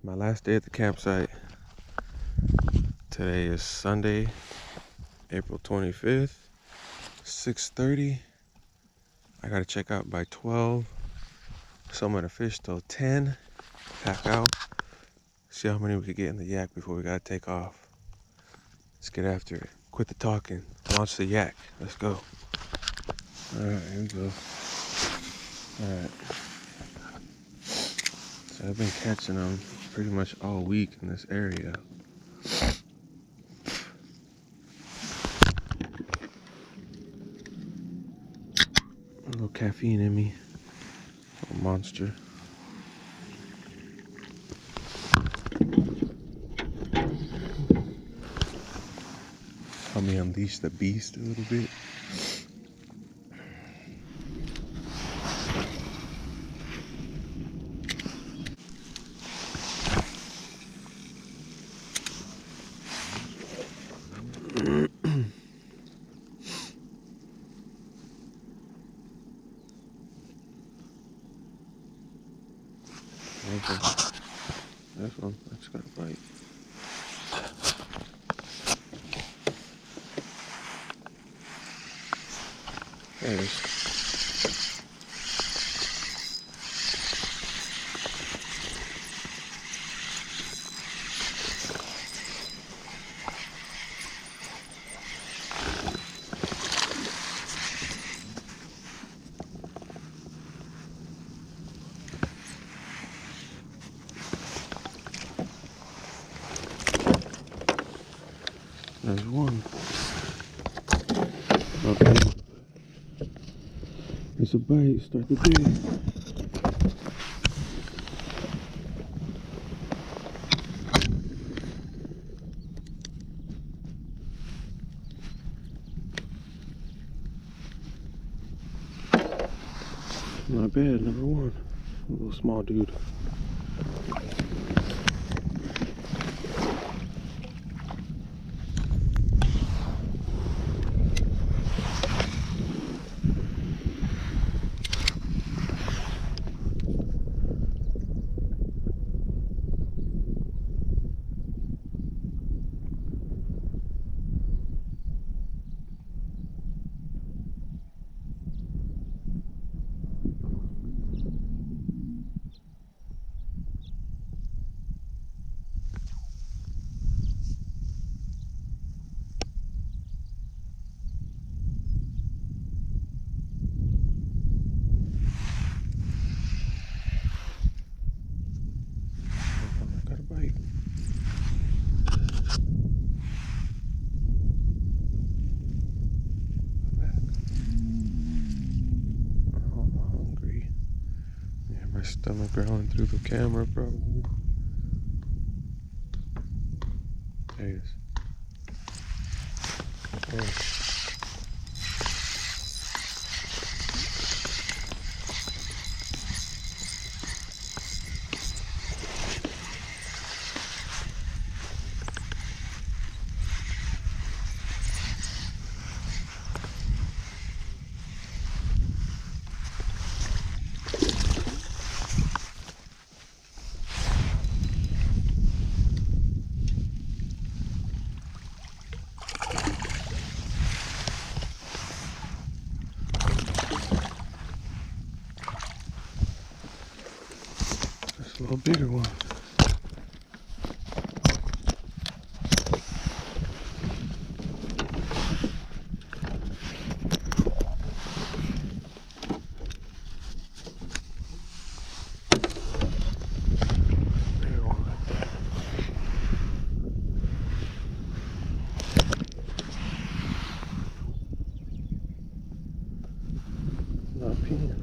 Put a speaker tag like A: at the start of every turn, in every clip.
A: My last day at the campsite. Today is Sunday, April 25th, 6:30. I gotta check out by 12. So I'm gonna fish till 10, pack out, see how many we could get in the yak before we gotta take off. Let's get after it. Quit the talking, launch the yak. Let's go. Alright, here we go. Alright. So I've been catching them pretty much all week in this area. A little caffeine in me. A monster. Help me unleash the beast a little bit. This one, that's got a bite. There it is. There's one. Okay. It's a bite. Start the day. Not bad. Number one. A little small dude. Got a bite. Oh, I'm hungry. Yeah, my stomach growling through the camera probably. There he is. There. That's a little bigger one. Not peeing.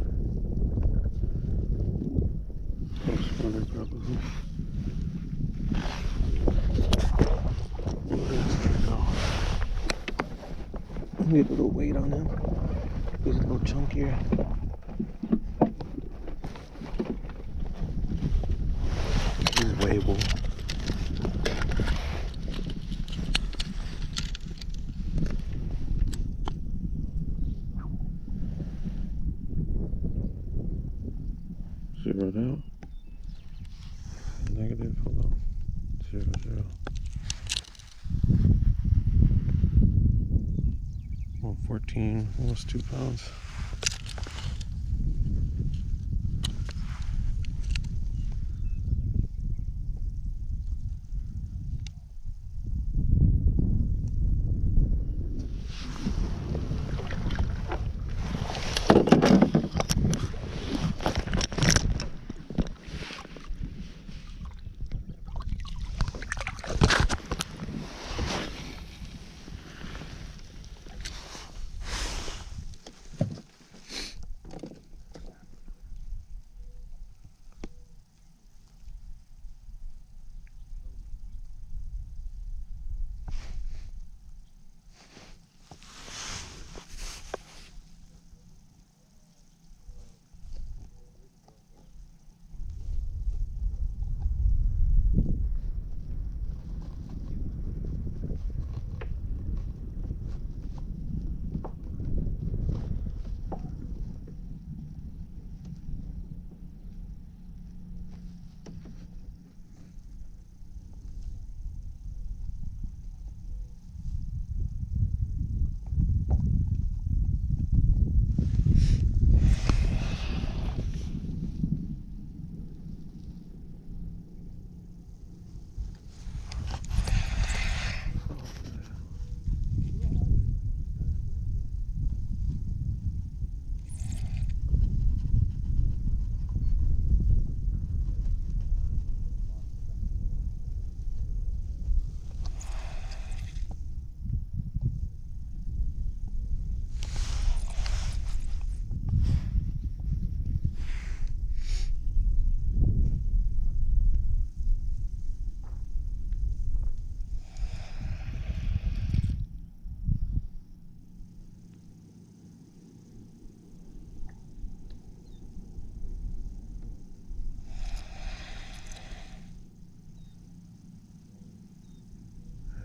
A: Close runner probably. Need a little weight on him. He's a little chunkier. He's weighable. Zeroed out. negative. Hold on. 0, 0. 114, almost 2 pounds.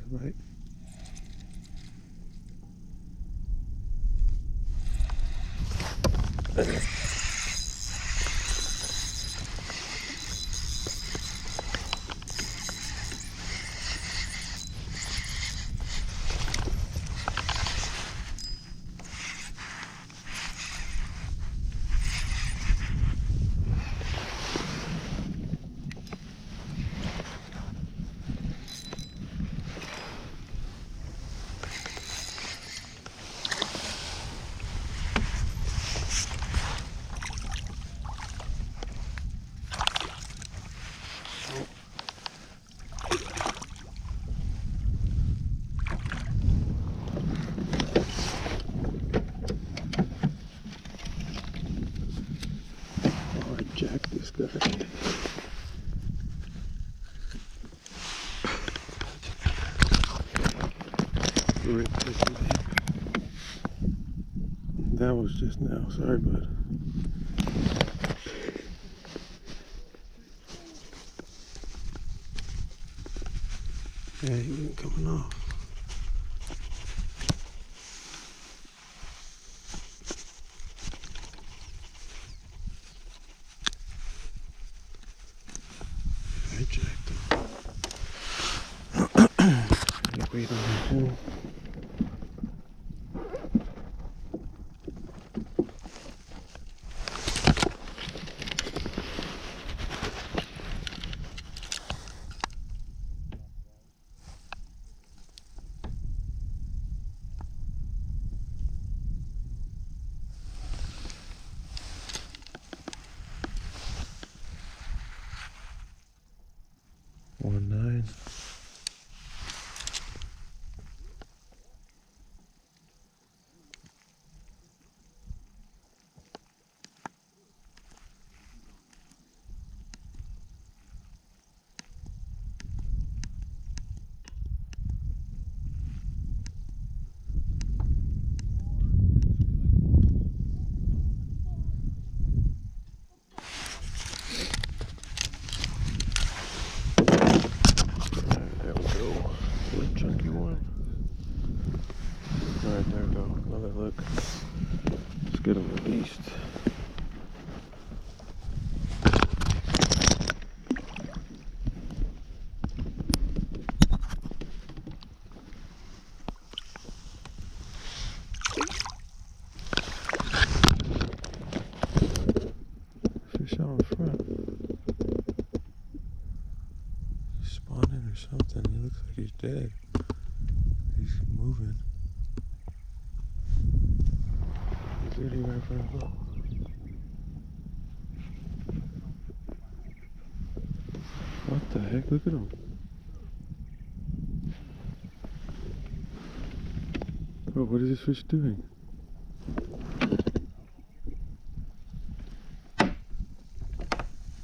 A: Right. Jack this guy. That was just now. Sorry, bud. Yeah, he ain't coming off. I jacked him. Get weight on him too. One 9. There we go. Little chunky one. Alright, there we go. Another look. Let's get him released. he's dead. He's moving. He's literally right in front of us. What the heck? Look at him. Bro, what is this fish doing?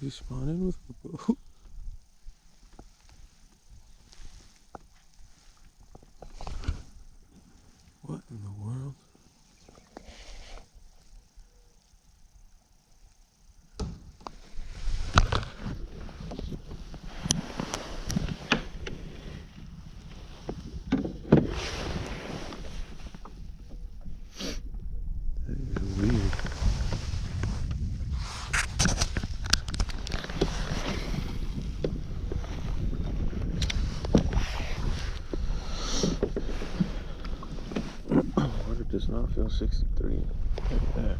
A: He's spawning with a boat. What in the world? That is weird. Water does not feel 63. Look at that.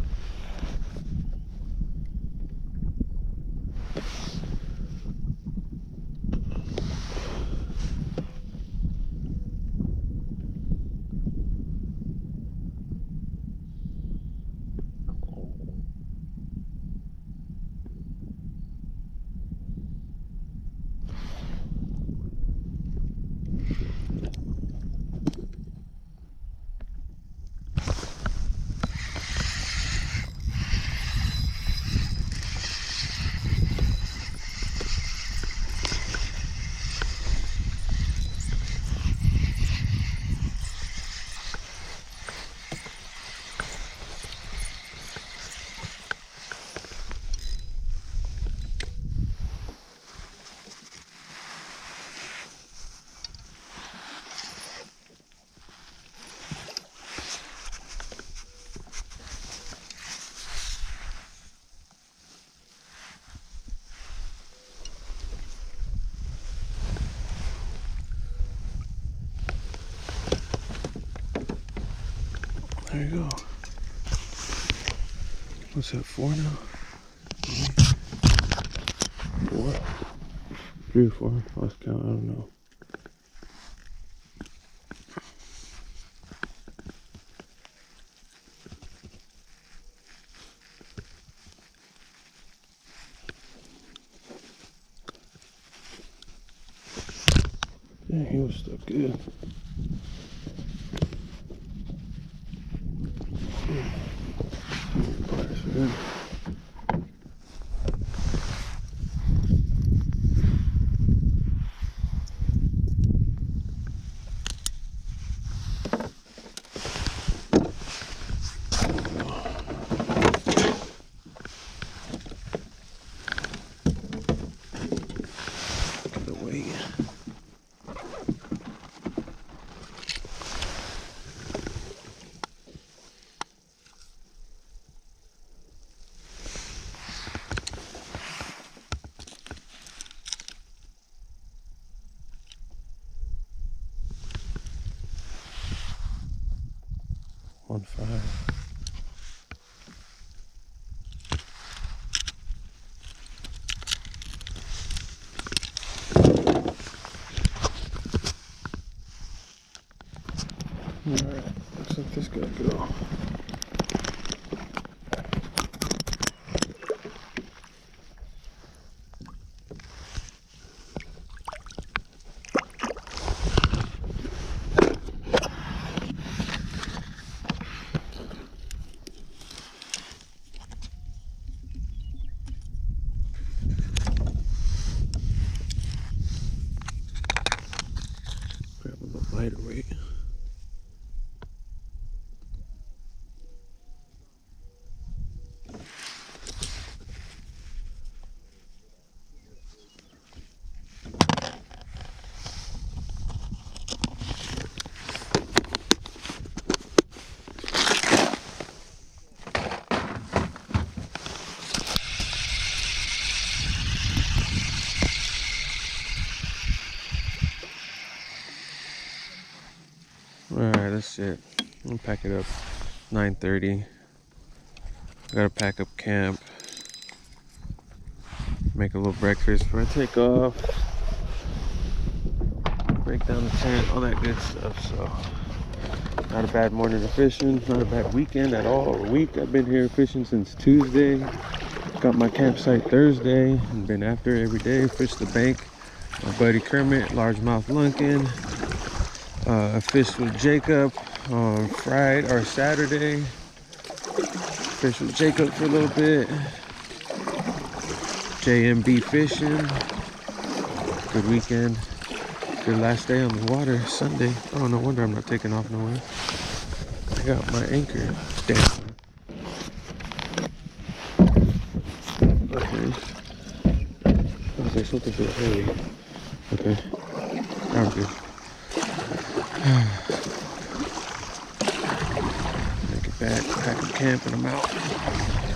A: There you go. What's that, 4 now? 4? 3 or 4? Lost count, I don't know. Yeah, he was stuck good. Pliers for him. Look at the weight. On 5. Alright, let's let this guy go. Grab a little lighter weight. Alright, that's it. I'm gonna pack it up. 9:30. I gotta pack up camp. Make a little breakfast before I take off. break down the tent, all that good stuff. So not a bad morning of fishing, not a bad weekend at all, or week. I've been here fishing since Tuesday. Got my campsite Thursday and been after it every day. Fished the bank. My buddy Kermit, largemouth lunkin. I fished with Jacob on Friday or Saturday. Fished with Jacob for a little bit. JMB fishing. Good weekend. Good last day on the water, Sunday. Oh, no wonder I'm not taking off nowhere. I got my anchor down. Okay. Okay, something feels heavy. Okay. Now we're good. Make it back, pack up camp, and I'm out.